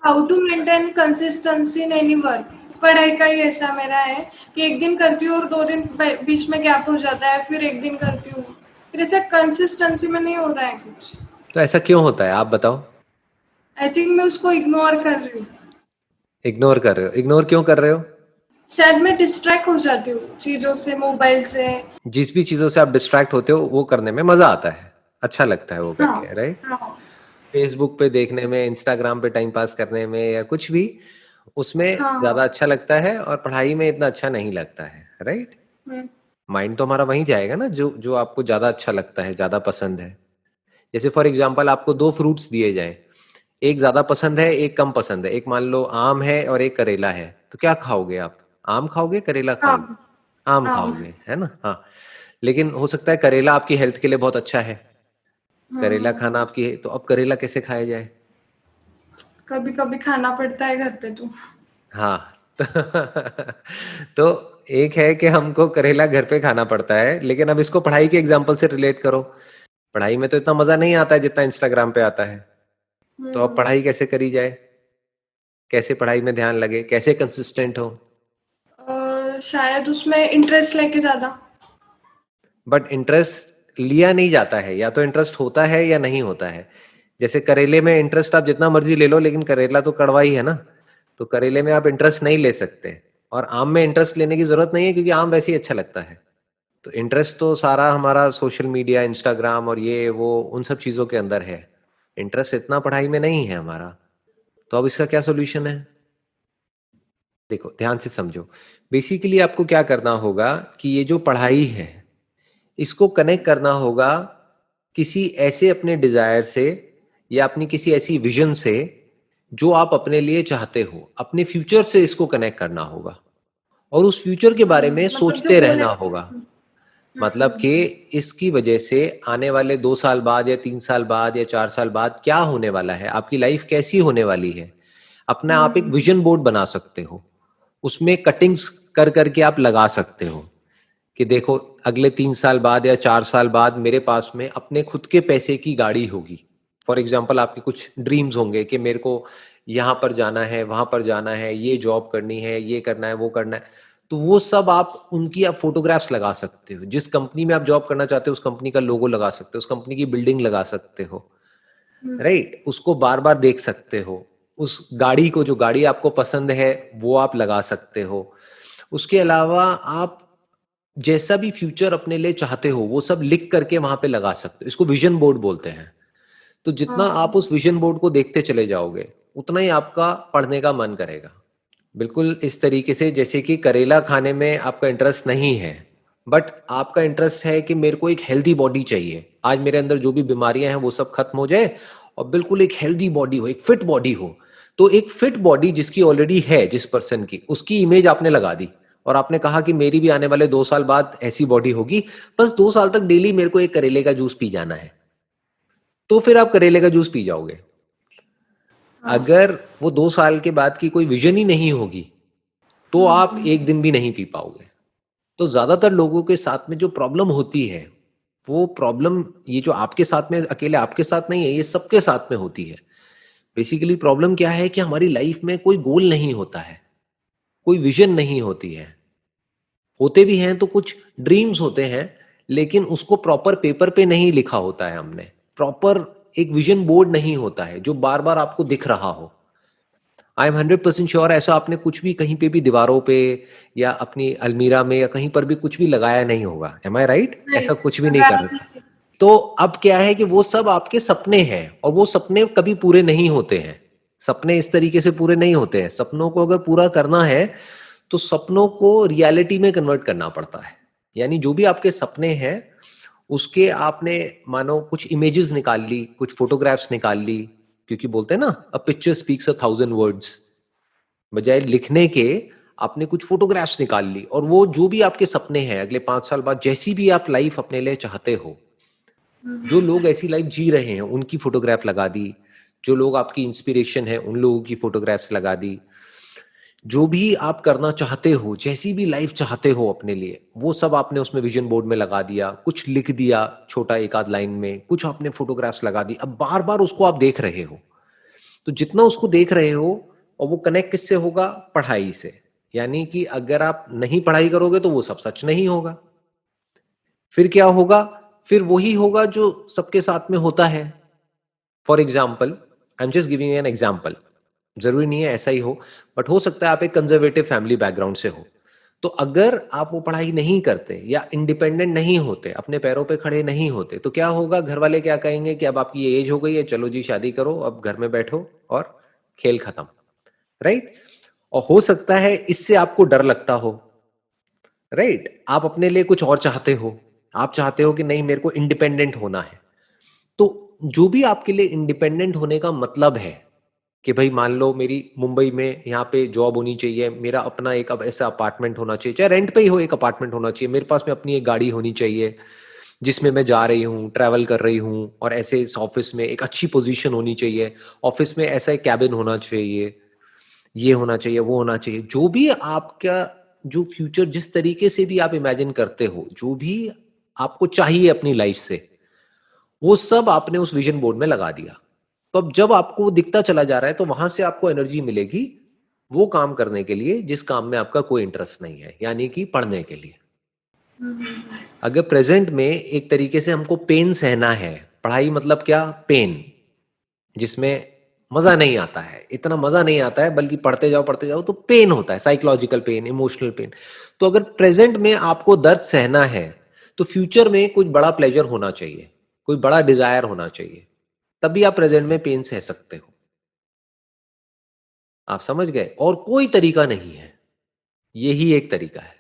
How to maintain consistency in any work. पढ़ाई का ही ऐसा मेरा है कि एक दिन करती हूँ और 2 दिन बीच में गैप हो जाता है, फिर एक दिन करती हूँ, फिर ऐसा कंसिस्टेंसी में नहीं हो रहा है कुछ। तो ऐसा क्यों होता है, आप बताओ। आई थिंक मैं उसको इग्नोर कर रही हूँ। इग्नोर कर रहे हो? इग्नोर क्यों कर रहे हो? शायद मैं डिस्ट्रैक्ट हो जाती हूँ चीजों से, मोबाइल से। जिस भी चीजों से आप डिस्ट्रैक्ट होते हो वो करने में मजा आता है, अच्छा लगता है वो हाँ करके, राइट? हाँ फेसबुक पे देखने में, इंस्टाग्राम पे टाइम पास करने में, या कुछ भी, उसमें हाँ हाँ। ज्यादा अच्छा लगता है और पढ़ाई में इतना अच्छा नहीं लगता है, राइट? हम्म, माइंड तो हमारा वहीं जाएगा ना, जो जो आपको ज्यादा अच्छा लगता है, ज्यादा पसंद है। जैसे फॉर एग्जाम्पल आपको दो फ्रूट्स दिए जाएं, एक ज्यादा पसंद है, एक कम पसंद है। एक मान लो आम है और एक करेला है, तो क्या खाओगे आप? आम खाओगे, करेला हाँ खाओगे? आम हाँ। खाओगे, है ना? हाँ। लेकिन हो सकता है करेला आपकी हेल्थ के लिए बहुत अच्छा है, करेला हम्म, खाना आपकी, तो अब करेला कैसे खाया जाए? कभी कभी खाना पड़ता है घर पे तो। हाँ। तो, तो एक है कि हमको करेला घर पे खाना पड़ता है, लेकिन अब इसको पढ़ाई के एग्जाम्पल से रिलेट करो। पढ़ाई में तो इतना मजा नहीं आता है जितना इंस्टाग्राम पे आता है। तो अब हम्म, पढ़ाई कैसे करी जाए? कैसे पढ़ाई में ध्यान लगे, कैसे कंसिस्टेंट हो? शायद उसमें इंटरेस्ट लेके ज्यादा। बट इंटरेस्ट लिया नहीं जाता है, या तो इंटरेस्ट होता है या नहीं होता है। जैसे करेले में इंटरेस्ट आप जितना मर्जी ले लो, लेकिन करेला तो कड़वा ही है ना। तो करेले में आप इंटरेस्ट नहीं ले सकते। और आम में इंटरेस्ट लेने की जरूरत नहीं है, क्योंकि आम वैसे ही अच्छा लगता है। तो इंटरेस्ट तो सारा हमारा सोशल मीडिया, इंस्टाग्राम और ये वो उन सब चीजों के अंदर है। इंटरेस्ट इतना पढ़ाई में नहीं है हमारा। तो अब इसका क्या सोल्यूशन है? देखो, ध्यान से समझो। बेसिकली आपको क्या करना होगा कि ये जो पढ़ाई है, इसको कनेक्ट करना होगा किसी ऐसे अपने डिजायर से, या अपनी किसी ऐसी विजन से जो आप अपने लिए चाहते हो। अपने फ्यूचर से इसको कनेक्ट करना होगा, और उस फ्यूचर के बारे में मतलब जो सोचते गोल है। रहना होगा। मतलब कि इसकी वजह से आने वाले 2 साल बाद या 3 साल बाद या 4 साल बाद क्या होने वाला है, आपकी लाइफ कैसी होने वाली है। अपना आप एक विजन बोर्ड बना सकते हो, उसमें कटिंग्स कर करके आप लगा सकते हो कि देखो, अगले 3 साल बाद या 4 साल बाद मेरे पास में अपने खुद के पैसे की गाड़ी होगी। फॉर एग्जाम्पल आपके कुछ ड्रीम्स होंगे कि मेरे को यहाँ पर जाना है, वहां पर जाना है, ये जॉब करनी है, ये करना है, वो करना है। तो वो सब आप उनकी आप फोटोग्राफ्स लगा सकते हो। जिस कंपनी में आप जॉब करना चाहते हो उस कंपनी का लोगो लगा सकते हो, उस कंपनी की बिल्डिंग लगा सकते हो, राइट? उसको बार बार देख सकते हो। उस गाड़ी को, जो गाड़ी आपको पसंद है, वो आप लगा सकते हो। उसके अलावा आप जैसा भी फ्यूचर अपने लिए चाहते हो वो सब लिख करके वहां पे लगा सकते हो। इसको विजन बोर्ड बोलते हैं। तो जितना आप उस विजन बोर्ड को देखते चले जाओगे, उतना ही आपका पढ़ने का मन करेगा। बिल्कुल इस तरीके से जैसे कि करेला खाने में आपका इंटरेस्ट नहीं है, बट आपका इंटरेस्ट है कि मेरे को एक हेल्दी बॉडी चाहिए, आज मेरे अंदर जो भी बीमारियां हैं वो सब खत्म हो जाए, और बिल्कुल एक हेल्दी बॉडी हो, एक फिट बॉडी हो। तो एक फिट बॉडी जिसकी ऑलरेडी है, जिस पर्सन की, उसकी इमेज आपने लगा दी, और आपने कहा कि मेरी भी आने वाले 2 साल बाद ऐसी बॉडी होगी। बस 2 साल तक डेली मेरे को एक करेले का जूस पी जाना है। तो फिर आप करेले का जूस पी जाओगे। अगर वो 2 साल के बाद की कोई विजन ही नहीं होगी, तो आप एक दिन भी नहीं पी पाओगे। तो ज्यादातर लोगों के साथ में जो प्रॉब्लम होती है, वो प्रॉब्लम, ये जो आपके साथ में, अकेले आपके साथ नहीं है, ये सबके साथ में होती है। बेसिकली प्रॉब्लम क्या है कि हमारी लाइफ में कोई गोल नहीं होता है, कोई विजन नहीं होती है। होते भी हैं तो कुछ ड्रीम्स होते हैं, लेकिन उसको प्रॉपर पेपर पे नहीं लिखा होता है हमने। प्रॉपर एक विजन बोर्ड नहीं होता है जो बार बार आपको दिख रहा हो। आई एम 100% श्योर ऐसा आपने कुछ भी कहीं पे भी दीवारों पे, या अपनी अलमीरा में, या कहीं पर भी कुछ भी लगाया नहीं होगा। एम आई राइट? नहीं, ऐसा कुछ भी नहीं लगाया कर रहे। नहीं। तो अब क्या है कि वो सब आपके सपने हैं, और वो सपने कभी पूरे नहीं होते हैं। सपने इस तरीके से पूरे नहीं होते हैं। सपनों को अगर पूरा करना है, तो सपनों को रियलिटी में कन्वर्ट करना पड़ता है। यानी जो भी आपके सपने हैं, उसके आपने, मानो कुछ इमेजेस निकाल ली, कुछ फोटोग्राफ्स निकाल ली। क्योंकि बोलते हैं ना, अ पिक्चर स्पीक्स 1,000 वर्ड्स। बजाय लिखने के आपने कुछ फोटोग्राफ्स निकाल ली, और वो जो भी आपके सपने हैं अगले 5 साल बाद, जैसी भी आप लाइफ अपने लिए चाहते हो, जो लोग ऐसी लाइफ जी रहे हैं उनकी फोटोग्राफ लगा दी, जो लोग आपकी इंस्पिरेशन है उन लोगों की फोटोग्राफ्स लगा दी। जो भी आप करना चाहते हो, जैसी भी लाइफ चाहते हो अपने लिए, वो सब आपने उसमें विजन बोर्ड में लगा दिया, कुछ लिख दिया छोटा एक आध लाइन में, कुछ आपने फोटोग्राफ्स लगा दी। अब बार बार उसको आप देख रहे हो। तो जितना उसको देख रहे हो, और वो कनेक्ट किससे होगा? पढ़ाई से। यानी कि अगर आप नहीं पढ़ाई करोगे तो वो सब सच नहीं होगा। फिर क्या होगा? फिर वही होगा जो सबके साथ में होता है। For example, I am just giving an example, जरूरी नहीं है ऐसा ही हो, बट हो सकता है आप एक कंजर्वेटिव फैमिली बैकग्राउंड से हो। तो अगर आप वो पढ़ाई नहीं करते या इंडिपेंडेंट नहीं होते, अपने पैरों पे खड़े नहीं होते, तो क्या होगा? घर वाले क्या कहेंगे कि अब आपकी ये एज हो गई है, चलो जी शादी करो, अब घर में बैठो और खेल खत्म, राइट? और हो सकता है इससे आपको डर लगता हो, राइट? आप अपने लिए कुछ और चाहते हो, आप चाहते हो कि नहीं मेरे को इंडिपेंडेंट होना है। तो जो भी आपके लिए इंडिपेंडेंट होने का मतलब है कि भाई मान लो मेरी मुंबई में यहाँ पे जॉब होनी चाहिए, मेरा अपना एक अब ऐसा अपार्टमेंट होना चाहिए, चाहे रेंट पे ही हो, एक अपार्टमेंट होना चाहिए, मेरे पास में अपनी एक गाड़ी होनी चाहिए जिसमें मैं जा रही हूँ, ट्रैवल कर रही हूँ, और ऐसे इस ऑफिस में एक अच्छी पोजीशन होनी चाहिए, ऑफिस में ऐसा एक कैबिन होना चाहिए, ये होना चाहिए, वो होना चाहिए। जो भी आपका, जो फ्यूचर जिस तरीके से भी आप इमेजिन करते हो, जो भी आपको चाहिए अपनी लाइफ से, वो सब आपने उस विजन बोर्ड में लगा दिया। तो अब जब आपको वो दिखता चला जा रहा है, तो वहां से आपको एनर्जी मिलेगी वो काम करने के लिए जिस काम में आपका कोई इंटरेस्ट नहीं है, यानी कि पढ़ने के लिए। अगर प्रेजेंट में एक तरीके से हमको पेन सहना है, पढ़ाई मतलब क्या? पेन, जिसमें मजा नहीं आता है, इतना मजा नहीं आता है, बल्कि पढ़ते जाओ तो पेन होता है, साइकोलॉजिकल पेन, इमोशनल पेन। तो अगर प्रेजेंट में आपको दर्द सहना है, तो फ्यूचर में कुछ बड़ा प्लेजर होना चाहिए, कोई बड़ा डिजायर होना चाहिए, तभी आप प्रेजेंट में पेन सह सकते हो। आप समझ गए? और कोई तरीका नहीं है, यही एक तरीका है।